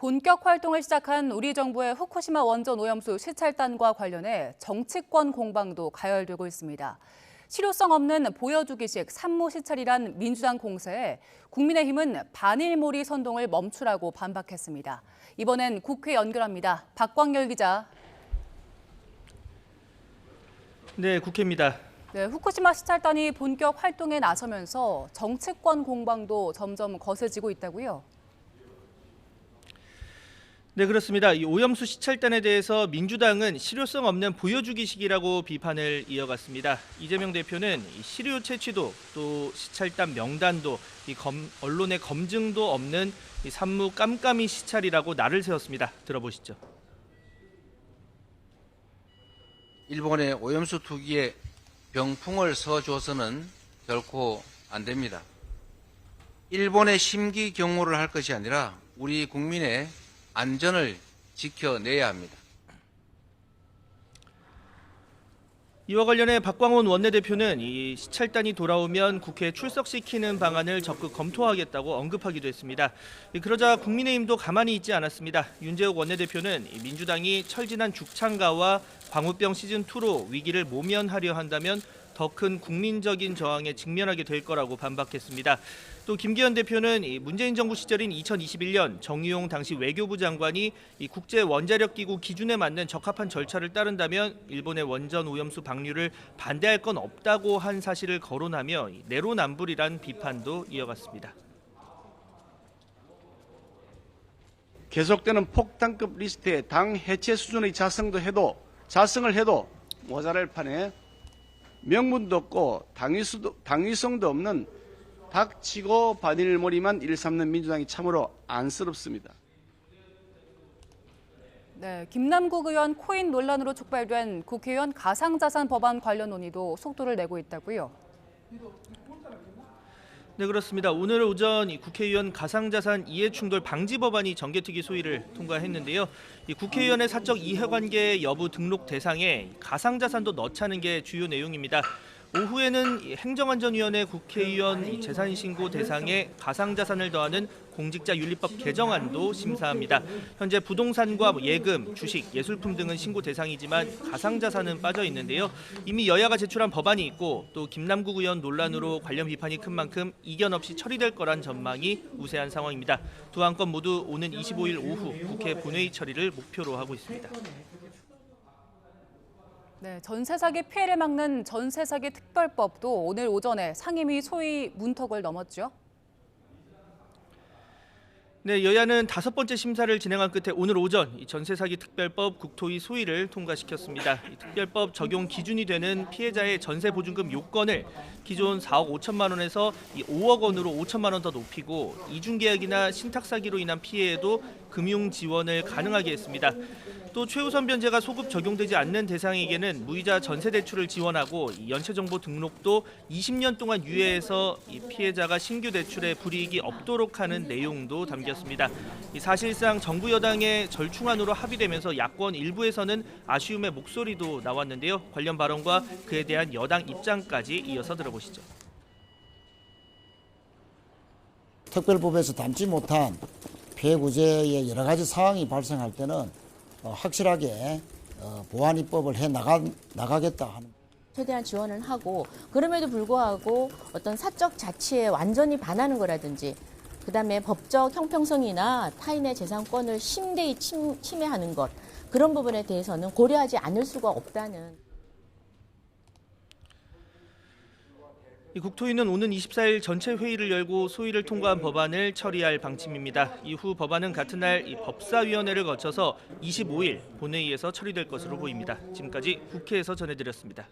본격 활동을 시작한 우리 정부의 후쿠시마 원전 오염수 시찰단과 관련해 정치권 공방도 가열되고 있습니다. 실효성 없는 보여주기식 산무 시찰이란 민주당 공세에 국민의힘은 반일몰이 선동을 멈추라고 반박했습니다. 이번엔 국회 연결합니다. 박광열 기자. 네, 국회입니다. 네, 후쿠시마 시찰단이 본격 활동에 나서면서 정치권 공방도 점점 거세지고 있다고요? 네, 그렇습니다. 이 오염수 시찰단에 대해서 민주당은 실효성 없는 보여주기식이라고 비판을 이어갔습니다. 이재명 대표는 실효 채취도 또 시찰단 명단도 언론의 검증도 없는 산무 깜깜이 시찰이라고 날을 세웠습니다. 들어보시죠. 일본의 오염수 투기에 병풍을 서줘서는 결코 안 됩니다. 일본의 심기 경호를 할 것이 아니라 우리 국민의 안전을 지켜내야 합니다. 이와 관련해 박광원 원내대표는 이 시찰단이 돌아오면 국회에 출석시키는 방안을 적극 검토하겠다고 언급하기도 했습니다. 그러자 국민의힘도 가만히 있지 않았습니다. 윤재욱 원내대표는 민주당이 철진한 죽창가와 광우병 시즌2로 위기를 모면하려 한다면 더 큰 국민적인 저항에 직면하게 될 거라고 반박했습니다. 또 김기현 대표는 문재인 정부 시절인 2021년 정의용 당시 외교부 장관이 국제 원자력 기구 기준에 맞는 적합한 절차를 따른다면 일본의 원전 오염수 방류를 반대할 건 없다고 한 사실을 거론하며 내로남불이란 비판도 이어갔습니다. 계속되는 폭탄급 리스트에 당 해체 수준의 자성을 해도 모자랄 판에 명분도 없고 당위성도 없는 닥치고 반일몰이만 일삼는 민주당이 참으로 안쓰럽습니다. 네, 김남국 의원 코인 논란으로 촉발된 국회의원 가상자산 법안 관련 논의도 속도를 내고 있다고요? 네, 그렇습니다. 오늘 오전 국회의원 가상자산 이해충돌 방지 법안이 정개특위 소위를 통과했는데요. 국회의원의 사적 이해관계 여부 등록 대상에 가상자산도 넣자는 게 주요 내용입니다. 오후에는 행정안전위원회 국회의원 재산신고 대상에 가상자산을 더하는 공직자윤리법 개정안도 심사합니다. 현재 부동산과 예금, 주식, 예술품 등은 신고 대상이지만 가상자산은 빠져 있는데요. 이미 여야가 제출한 법안이 있고 또 김남국 의원 논란으로 관련 비판이 큰 만큼 이견 없이 처리될 거란 전망이 우세한 상황입니다. 두 안건 모두 오는 25일 오후 국회 본회의 처리를 목표로 하고 있습니다. 네, 전세 사기 피해를 막는 전세 사기 특별법도 오늘 오전에 상임위 소위 문턱을 넘었죠. 네, 여야는 5번째 심사를 진행한 끝에 오늘 오전 이 전세 사기 특별법 국토위 소위를 통과시켰습니다. 이 특별법 적용 기준이 되는 피해자의 전세 보증금 요건을 기존 4억 5천만 원에서 5억 원으로 5천만 원 더 높이고 이중계약이나 신탁 사기로 인한 피해에도 금융 지원을 가능하게 했습니다. 또 최우선 변제가 소급 적용되지 않는 대상에게는 무이자 전세 대출을 지원하고 연체 정보 등록도 20년 동안 유예해서 이 피해자가 신규 대출에 불이익이 없도록 하는 내용도 담겼습니다. 사실상 정부 여당의 절충안으로 합의되면서 야권 일부에서는 아쉬움의 목소리도 나왔는데요. 관련 발언과 그에 대한 여당 입장까지 이어서 들어보시죠. 특별법에서 담지 못한 피해 구제의 여러 가지 상황이 발생할 때는 확실하게 보완 입법을 해 나가겠다 하는. 최대한 지원을 하고 그럼에도 불구하고 어떤 사적 자치에 완전히 반하는 거라든지 그다음에 법적 형평성이나 타인의 재산권을 심대히 침해하는 것 그런 부분에 대해서는 고려하지 않을 수가 없다는. 국토위는 오는 24일 전체 회의를 열고 소위를 통과한 법안을 처리할 방침입니다. 이후 법안은 같은 날 법사위원회를 거쳐서 25일 본회의에서 처리될 것으로 보입니다. 지금까지 국회에서 전해드렸습니다.